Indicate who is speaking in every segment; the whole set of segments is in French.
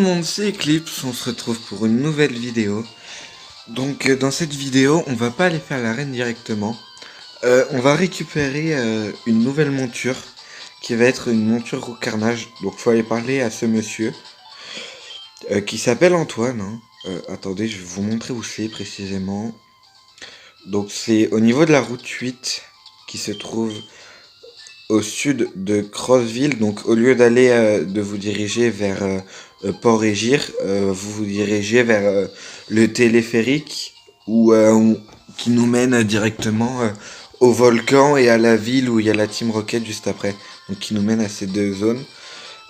Speaker 1: le monde, c'est Eclipse, on se retrouve pour une nouvelle vidéo. Donc dans cette vidéo, on va pas aller faire l'arène directement. On va récupérer une nouvelle monture qui va être une monture au carnage. Donc faut aller parler à ce monsieur qui s'appelle Antoine, hein. Attendez, je vais vous montrer où c'est précisément. Donc c'est au niveau de la route 8 qui se trouve au sud de Crossville. Donc au lieu d'aller de vous diriger vers Port-Régir, vous vous dirigez vers le téléphérique qui nous mène directement au volcan et à la ville où il y a la Team Rocket juste après. Donc qui nous mène à ces deux zones.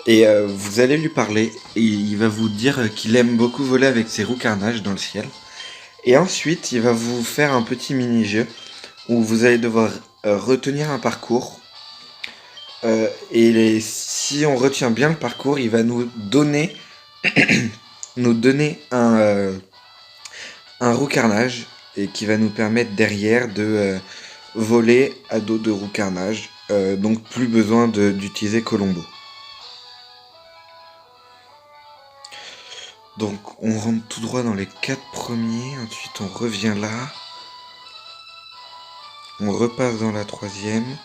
Speaker 1: Et vous allez lui parler et il va vous dire qu'il aime beaucoup voler avec ses roues carnage dans le ciel. Et ensuite, il va vous faire un petit mini-jeu où vous allez devoir retenir un parcours. Si on retient bien le parcours, il va nous donner un roue carnage et qui va nous permettre derrière de voler à dos de roue carnage. Donc plus besoin d'utiliser Colombo. Donc on rentre tout droit dans les 4 premiers, ensuite on revient là. On repasse dans la troisième.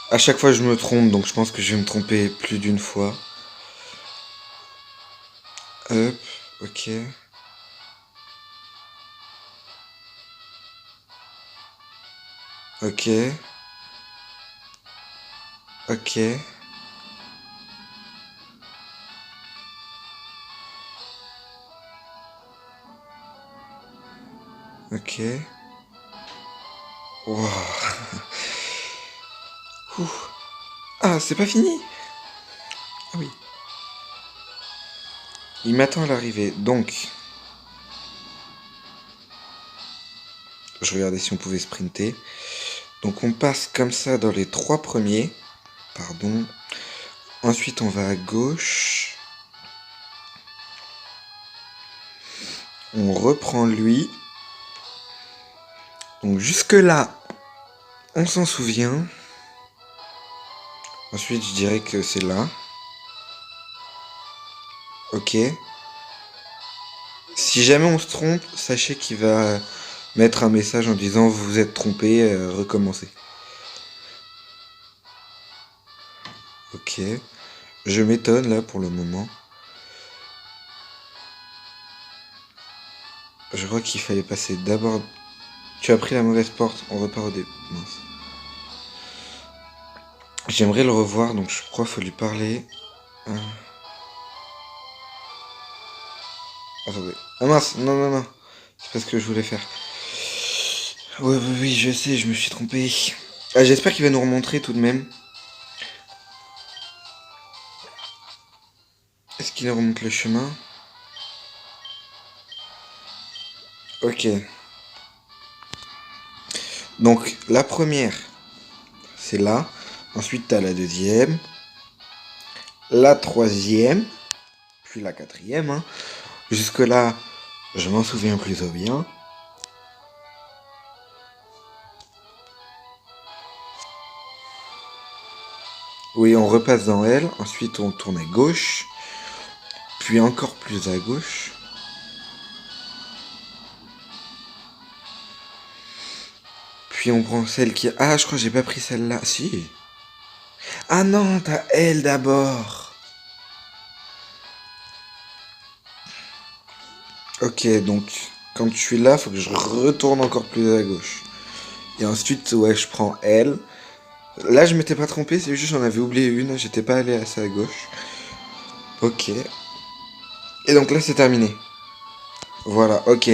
Speaker 1: À chaque fois je me trompe, donc je pense que je vais me tromper plus d'une fois. Hop, ok. Ok. Ok. Ok. Wow. Ouh. Ah, c'est pas fini? Ah oui. Il m'attend à l'arrivée, donc... Je regardais si on pouvait sprinter. Donc on passe comme ça dans les 3 premiers. Pardon. Ensuite on va à gauche. On reprend lui. Donc jusque là, on s'en souvient. Ensuite je dirais que c'est là. Ok. Si jamais on se trompe, sachez qu'il va mettre un message en disant vous vous êtes trompé, recommencez. Ok. Je m'étonne là pour le moment. Je crois qu'il fallait passer d'abord... Tu as pris la mauvaise porte, on repart au début. Mince. J'aimerais le revoir, donc je crois qu'il faut lui parler. Attendez. Ah mince, non, non, non. C'est pas ce que je voulais faire. Ouais, oui, oui, je sais, je me suis trompé. Ah, j'espère qu'il va nous remontrer tout de même. Est-ce qu'il remonte le chemin? Ok. Donc, la première, c'est là. Ensuite, t'as la deuxième. La troisième. Puis la quatrième, hein. Jusque-là, je m'en souviens plutôt bien. Oui, on repasse dans elle. Ensuite, on tourne à gauche. Puis encore plus à gauche. Puis on prend celle qui... Ah, je crois que j'ai pas pris celle-là. Si. Ah non, t'as elle d'abord. Ok, donc quand je suis là, faut que je retourne encore plus à gauche. Et ensuite, ouais, je prends elle. Là, je m'étais pas trompé, c'est juste j'en avais oublié une, j'étais pas allé assez à gauche. Ok. Et donc là, c'est terminé. Voilà, ok.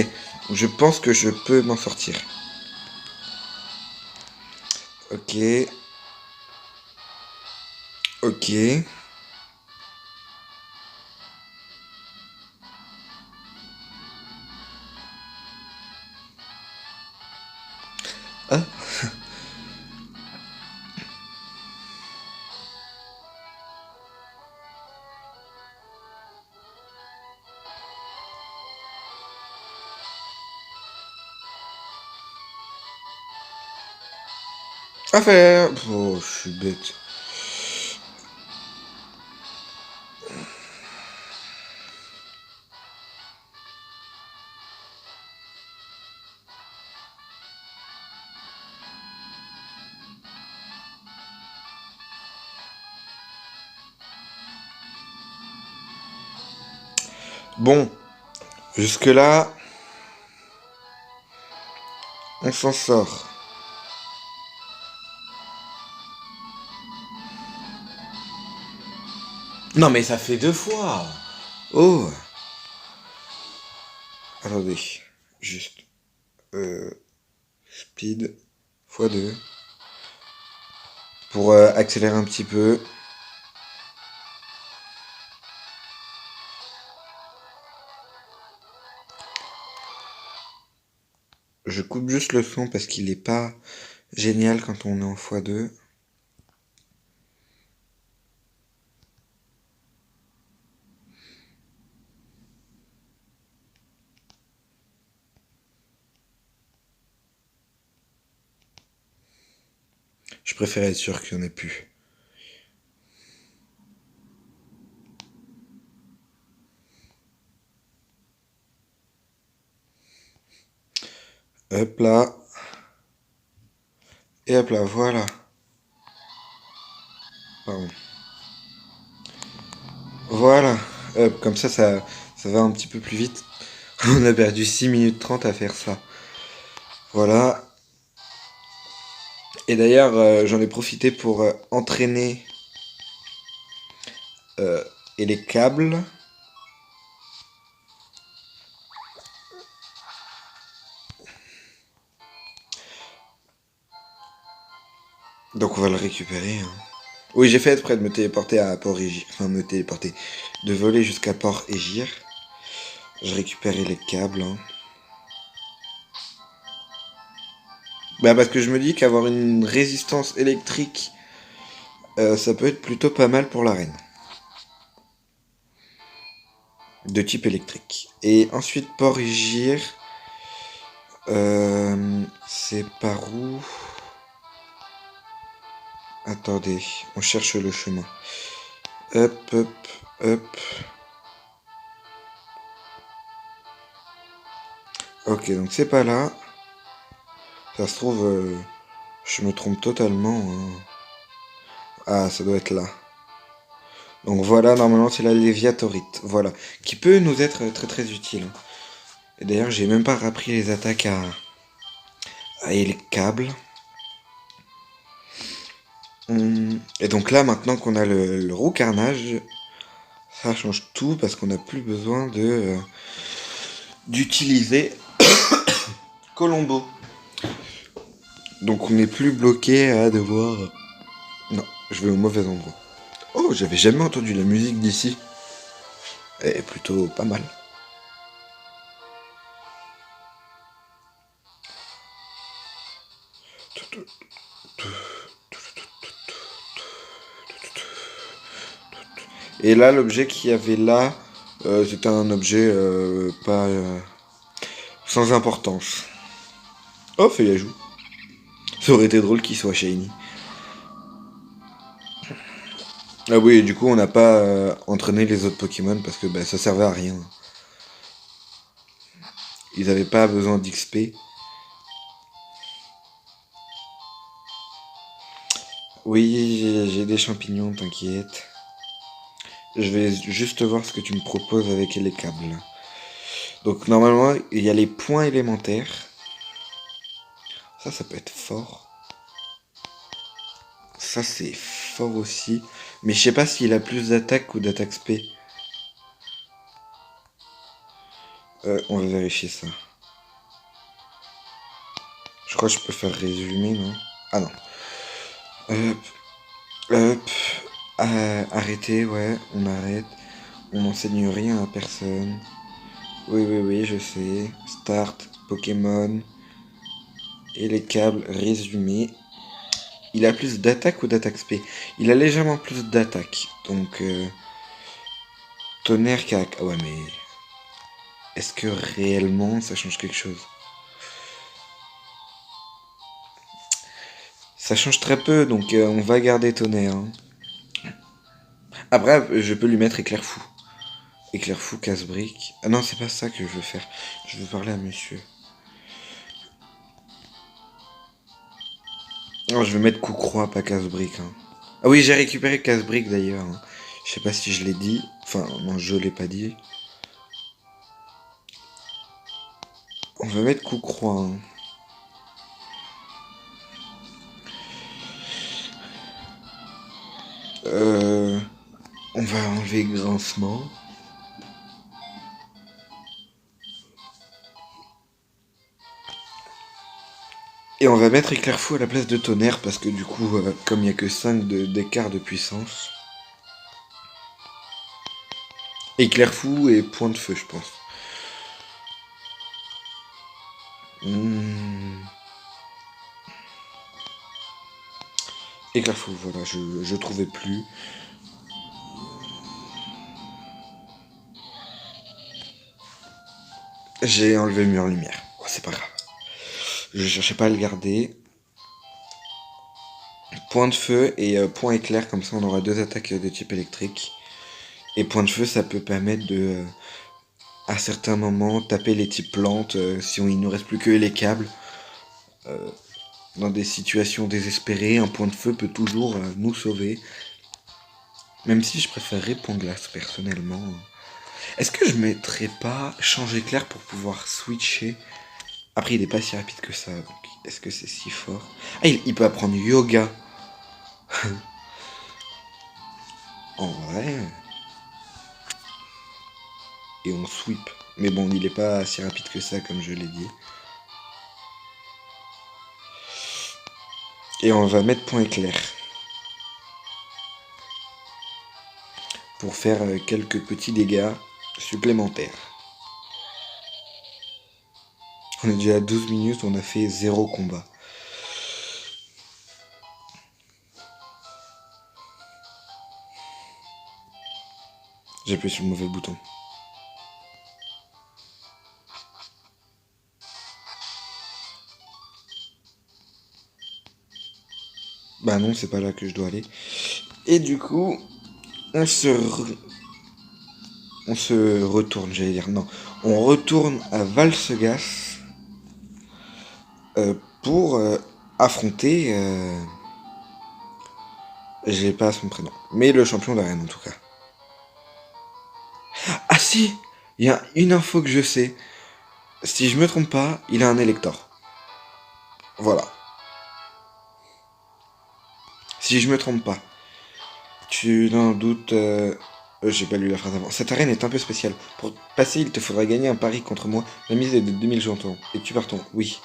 Speaker 1: Je pense que je peux m'en sortir. Ok. Ok. Ah. À faire. Oh, je suis bête. Bon, jusque-là, on s'en sort. Non mais ça fait 2 fois. Oh, attendez, juste speed x2 pour accélérer un petit peu. Je coupe juste le son parce qu'il est pas génial quand on est en x2. Je préfère être sûr qu'il n'y en ait plus. Hop là. Et hop là, voilà. Pardon. Voilà. Hop, comme ça va un petit peu plus vite. On a perdu 6 minutes 30 à faire ça. Voilà. Et d'ailleurs, j'en ai profité pour entraîner et les câbles. Donc on va le récupérer. Hein. Oui, j'ai fait exprès de me téléporter à Port-Égir. Enfin, me téléporter. De voler jusqu'à Port-Égir. Je récupérais les câbles. Hein. Bah parce que je me dis qu'avoir une résistance électrique, ça peut être plutôt pas mal pour l'arène. De type électrique. Et ensuite, Port-Égir. C'est par où? Attendez, on cherche le chemin. Hop, hop, hop. Ok, donc c'est pas là. Ça se trouve, je me trompe totalement. Hein. Ah, ça doit être là. Donc voilà, normalement c'est la Léviatorite. Voilà. Qui peut nous être très très utile. Et d'ailleurs, j'ai même pas appris les attaques à les câbles. Et donc là, maintenant qu'on a le roux carnage, ça change tout parce qu'on n'a plus besoin de d'utiliser Colombo. Donc on n'est plus bloqué à devoir... Non, je vais au mauvais endroit. Oh, j'avais jamais entendu la musique d'ici. Elle est plutôt pas mal. Et là, l'objet qu'il y avait là, c'était un objet pas sans importance. Oh, feuillage. Ça aurait été drôle qu'il soit shiny. Ah oui, et du coup, on n'a pas entraîné les autres Pokémon parce que bah, ça servait à rien. Ils n'avaient pas besoin d'XP. Oui, j'ai des champignons, t'inquiète. Je vais juste voir ce que tu me proposes avec les câbles. Donc normalement, il y a les points élémentaires. Ça peut être fort. Ça, c'est fort aussi. Mais je sais pas s'il a plus d'attaque ou d'attaque spé. On va vérifier ça. Je crois que je peux faire résumer, non? Ah non. Hop. Hop. Arrêtez, ouais, on arrête. On n'enseigne rien à personne. Oui, oui, oui, je sais. Start, Pokémon. Et les câbles, résumé. Il a plus d'attaque ou d'attaque spé? Il a légèrement plus d'attaque. Donc, tonnerre cac. Ah ouais, mais... Est-ce que réellement ça change quelque chose? Ça change très peu, donc on va garder tonnerre. Hein. Après, je peux lui mettre éclair fou. Éclair fou, casse-brique. Ah non, c'est pas ça que je veux faire. Je veux parler à monsieur. Non, je vais mettre coup-croix, pas casse-brique. Hein. Ah oui, j'ai récupéré casse-brique d'ailleurs. Hein. Je sais pas si je l'ai dit. Enfin, non, je l'ai pas dit. va mettre coup croix. Hein. On va enlever grincement. Et on va mettre éclair fou à la place de tonnerre parce que du coup, comme il n'y a que 5 d'écart de puissance. Éclair fou et point de feu, je pense. Éclair fou, voilà, je trouvais plus. J'ai enlevé le mur lumière. Oh, c'est pas grave. Je cherchais pas à le garder. Point de feu et point éclair, comme ça on aura 2 attaques de type électrique. Et point de feu, ça peut permettre de, à certains moments, taper les types plantes si il ne reste plus que les câbles. Dans des situations désespérées, un point de feu peut toujours nous sauver. Même si je préférerais point glace personnellement. Est-ce que je mettrais pas change éclair pour pouvoir switcher? Après, il est pas si rapide que ça. Donc est-ce que c'est si fort? Ah, il peut apprendre yoga. En vrai. Et on sweep. Mais bon, il est pas si rapide que ça, comme je l'ai dit. Et on va mettre point éclair. Pour faire quelques petits dégâts supplémentaires. On est déjà à 12 minutes, on a fait 0 combat. J'ai appuyé sur le mauvais bouton. Bah non, c'est pas là que je dois aller. Et du coup, on se retourne, j'allais dire. Non, on retourne à Valsegas pour affronter... J'ai pas son prénom. Mais le champion d'arène en tout cas. Ah si, il y a une info que je sais. Si je me trompe pas, il a un élector. Voilà. Si je me trompe pas. Tu n'en doutes... j'ai pas lu la phrase avant. Cette arène est un peu spéciale. Pour passer, il te faudra gagner un pari contre moi. La mise est de 2000 jetons. Et tu partons. Oui.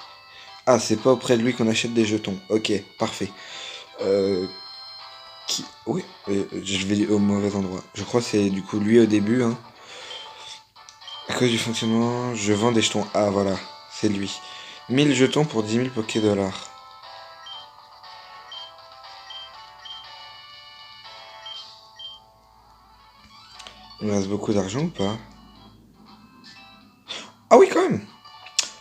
Speaker 1: Ah, c'est pas auprès de lui qu'on achète des jetons. Ok, parfait. Qui... Oui, je vais au mauvais endroit. Je crois que c'est du coup lui au début. Hein. À cause du fonctionnement, je vends des jetons. Ah, voilà. C'est lui. 1000 jetons pour 10 000 Poké dollars. Il me reste beaucoup d'argent ou pas? Ah oui, quand même.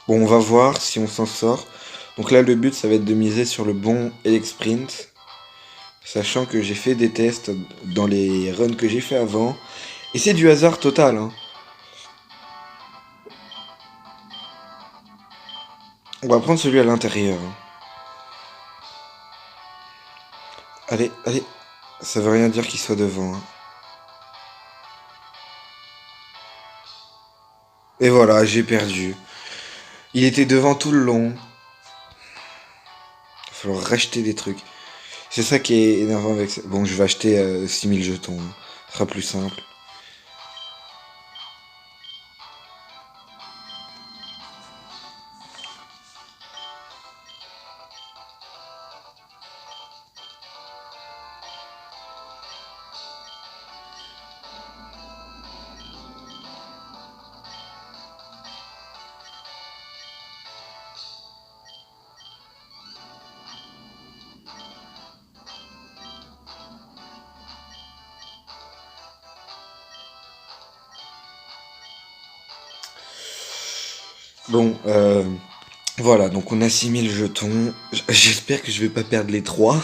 Speaker 1: Bon, on va voir si on s'en sort. Donc là, le but, ça va être de miser sur le bon Elec Sprint. Sachant que j'ai fait des tests dans les runs que j'ai fait avant. Et c'est du hasard total. Hein. On va prendre celui à l'intérieur. Hein. Allez, allez. Ça veut rien dire qu'il soit devant. Hein. Et voilà, j'ai perdu. Il était devant tout le long. Il va falloir racheter des trucs. C'est ça qui est énervant avec ça. Bon, je vais acheter 6000 jetons. Hein. Ce sera plus simple. Bon, voilà, donc on a 6000 jetons. J'espère que je vais pas perdre les 3.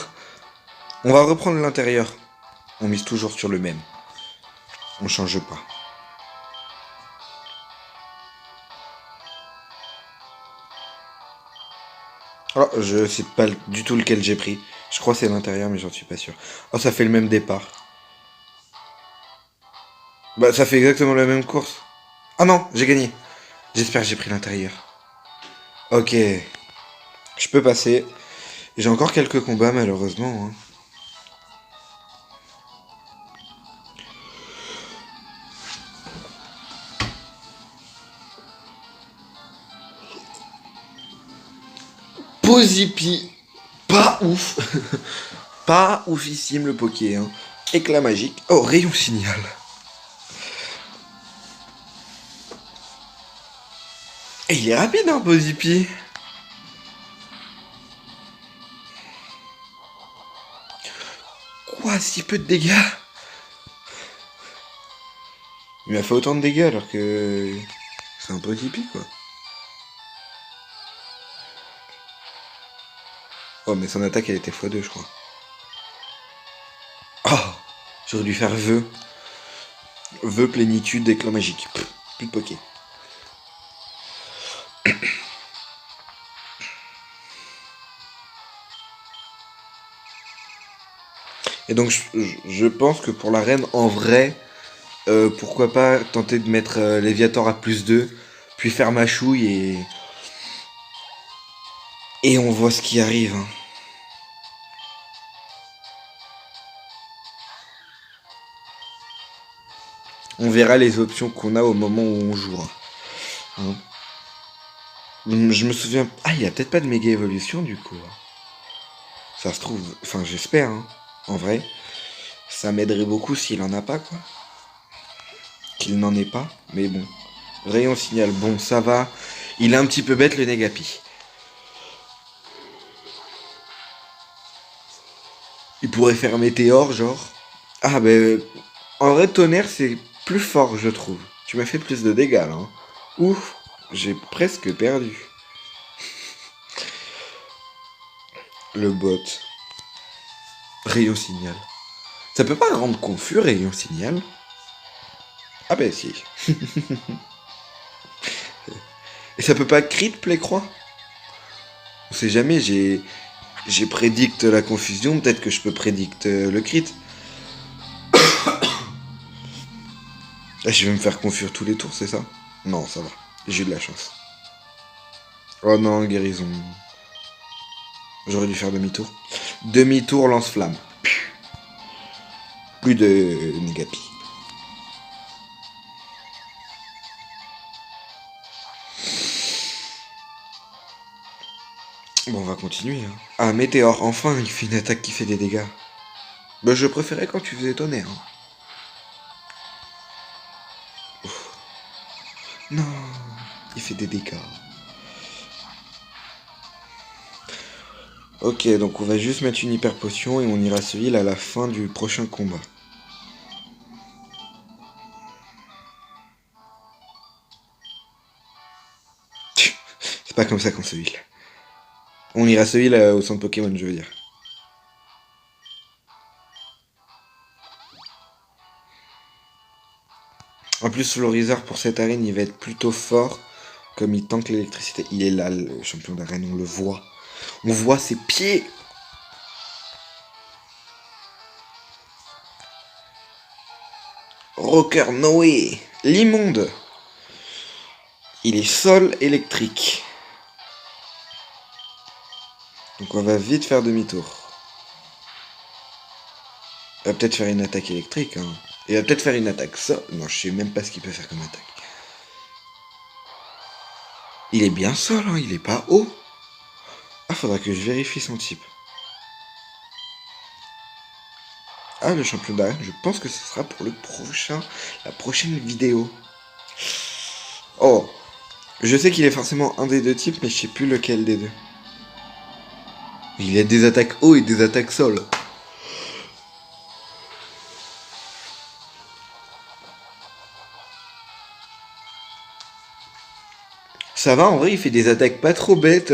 Speaker 1: On va reprendre l'intérieur. On mise toujours sur le même. On change pas. Alors, je sais pas du tout lequel j'ai pris. Je crois que c'est l'intérieur, mais j'en suis pas sûr. Oh, ça fait le même départ. Bah, ça fait exactement la même course. Ah non, j'ai gagné. J'espère que j'ai pris l'intérieur. Ok, je peux passer. J'ai encore quelques combats malheureusement, hein. Posipi, pas ouf. Pas oufissime le poké, hein. Éclat magique. Oh, rayon signal. Et il est rapide, hein, Posipi. Quoi, si peu de dégâts? Il m'a fait autant de dégâts alors que... C'est un Posipi, quoi. Oh, mais son attaque, elle était x2, je crois. Oh, j'aurais dû faire vœu. Vœu plénitude, éclat magique. Pff, plus de poké. Et donc, je pense que pour la reine, en vrai, pourquoi pas tenter de mettre Léviator à +2, puis faire ma chouille et on voit ce qui arrive, hein. On verra les options qu'on a au moment où on jouera, hein. Je me souviens... Ah, il y a peut-être pas de méga évolution du coup, hein. Ça se trouve... Enfin, j'espère, hein. En vrai, ça m'aiderait beaucoup s'il en a pas, quoi. Qu'il n'en ait pas, mais bon. Rayon signal, bon, ça va. Il est un petit peu bête, le Negapi. Il pourrait faire météore, genre. Ah, ben... En vrai, tonnerre, c'est plus fort, je trouve. Tu m'as fait plus de dégâts, là, hein. Ouf, j'ai presque perdu. Le bot. Rayon signal. Ça peut pas rendre confus, rayon signal? Ah ben si. Et ça peut pas crit play croix? On sait jamais, j'ai prédicte la confusion, peut-être que je peux prédicte le crit. Ah, je vais me faire confure tous les tours, c'est ça? Non, ça va. J'ai eu de la chance. Oh non, guérison. J'aurais dû faire demi-tour. Demi-tour lance-flamme. Plus de Negapi. Bon, on va continuer, hein. Ah, météore, enfin, il fait une attaque qui fait des dégâts. Bah, je préférais quand tu faisais tonnerre, hein. Ouf. Non, il fait des dégâts. Ok, donc on va juste mettre une hyper potion et on ira se heal à la fin du prochain combat. C'est pas comme ça qu'on se heal. On ira se heal au centre Pokémon, je veux dire. En plus, Florizard pour cette arène, il va être plutôt fort. Comme il tank l'électricité. Il est là, le champion d'arène, on le voit. On voit ses pieds. Rocker Noé, l'immonde. Il est sol électrique. Donc on va vite faire demi-tour. Il va peut-être faire une attaque électrique, hein. Il va peut-être faire une attaque sol. Non, je sais même pas ce qu'il peut faire comme attaque. Il est bien sol, hein, il est pas haut. Ah, faudra que je vérifie son type. Ah, le champion d'arène, je pense que ce sera pour la prochaine vidéo. Oh, je sais qu'il est forcément un des deux types, mais je sais plus lequel des deux. Il a des attaques haut et des attaques sol. Ça va, en vrai, il fait des attaques pas trop bêtes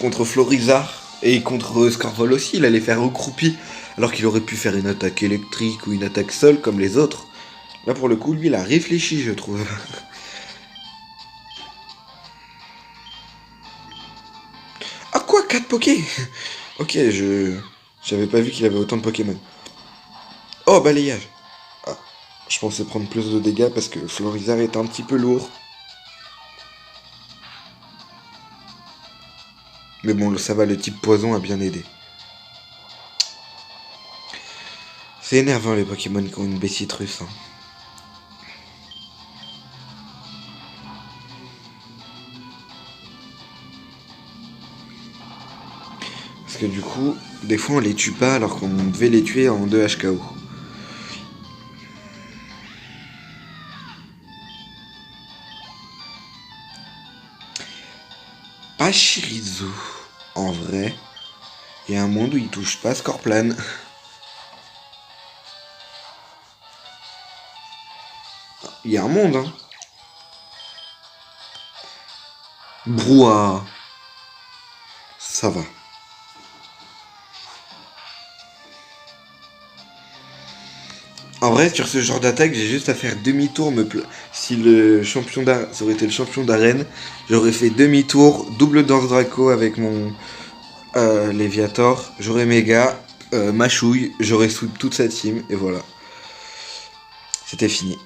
Speaker 1: contre Florizard. Et contre Scorvol aussi, il allait faire recroupi. Alors qu'il aurait pu faire une attaque électrique ou une attaque sol comme les autres. Là, pour le coup, lui, il a réfléchi, je trouve. Ah quoi, 4 Poké. Ok, j'avais pas vu qu'il avait autant de Pokémon. Oh, balayage. Ah, je pensais prendre plus de dégâts parce que Florizard est un petit peu lourd. Mais bon, ça va, le type poison a bien aidé. C'est énervant les Pokémon qui ont une Bessitrus. Hein. Parce que du coup, des fois on les tue pas alors qu'on devait les tuer en 2 HKO. Pachirisu. En vrai, il y a un monde où il touche pas Scorplan. Il y a un monde, hein. Brouhaha. Ça va. En vrai, sur ce genre d'attaque, j'ai juste à faire demi-tour. Si le champion ça aurait été le champion d'arène, j'aurais fait demi-tour, double Danse Draco avec mon Léviator, j'aurais méga, mâchouille, j'aurais sweep toute sa team, et voilà. C'était fini.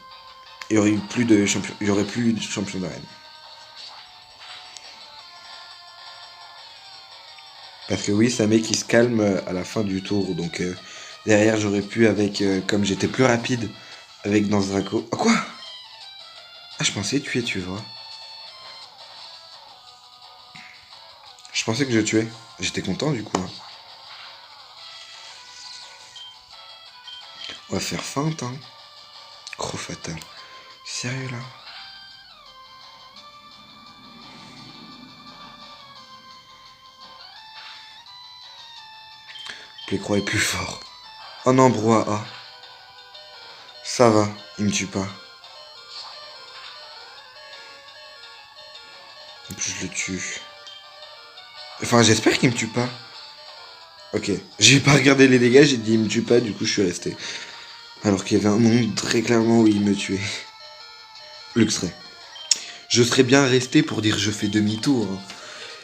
Speaker 1: Il y aurait eu plus de champion, il y aurait plus de champion d'arène. Parce que oui, ça met qui se calme à la fin du tour, donc derrière j'aurais pu avec, comme j'étais plus rapide avec Danse Draco. Oh, quoi? Ah, je pensais tuer, tu vois. Je pensais que je tuais. J'étais content du coup. Hein. On va faire feinte, hein. Gros fatal. Sérieux là? Plécroix est plus fort. Oh non, Brouhaha. Ça va, il me tue pas. En plus, je le tue. Enfin, j'espère qu'il me tue pas. Ok, j'ai pas regardé les dégâts, j'ai dit il me tue pas, du coup je suis resté. Alors qu'il y avait un monde très clairement où il me tuait. Luxray. Je serais bien resté pour dire je fais demi-tour. Hein.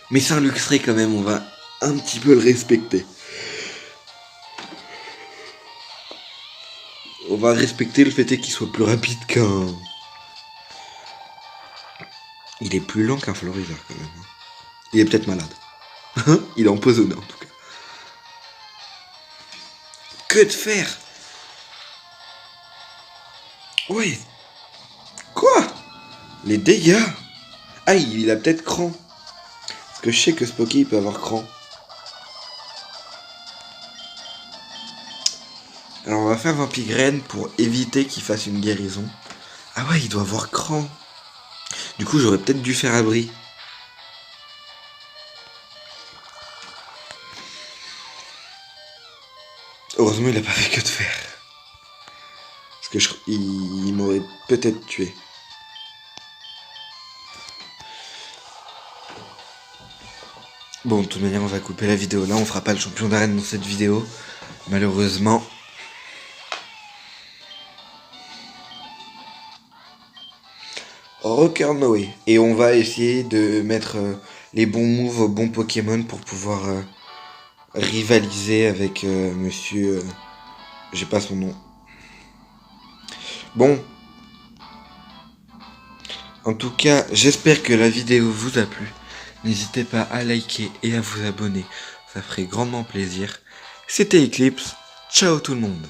Speaker 1: Mais c'est un Luxray quand même, on va un petit peu le respecter. On va respecter le fait qu'il soit plus rapide qu'un... Il est plus lent qu'un Florizard quand même. Hein. Il est peut-être malade. Il est empoisonné en tout cas. Que de faire? Ouais. Quoi? Les dégâts? Ah, il a peut-être cran. Parce que je sais que ce Poké il peut avoir cran. Alors on va faire Vampigraine pour éviter qu'il fasse une guérison. Ah ouais, il doit avoir cran. Du coup, j'aurais peut-être dû faire abri. Heureusement, il a pas fait que de faire. Parce que il m'aurait peut-être tué. Bon, de toute manière, on va couper la vidéo là. On fera pas le champion d'arène dans cette vidéo. Malheureusement. Rocker Noé. Et on va essayer de mettre les bons moves aux bons Pokémon pour pouvoir rivaliser avec monsieur... j'ai pas son nom. Bon. En tout cas, j'espère que la vidéo vous a plu. N'hésitez pas à liker et à vous abonner. Ça ferait grandement plaisir. C'était Eclipse. Ciao tout le monde.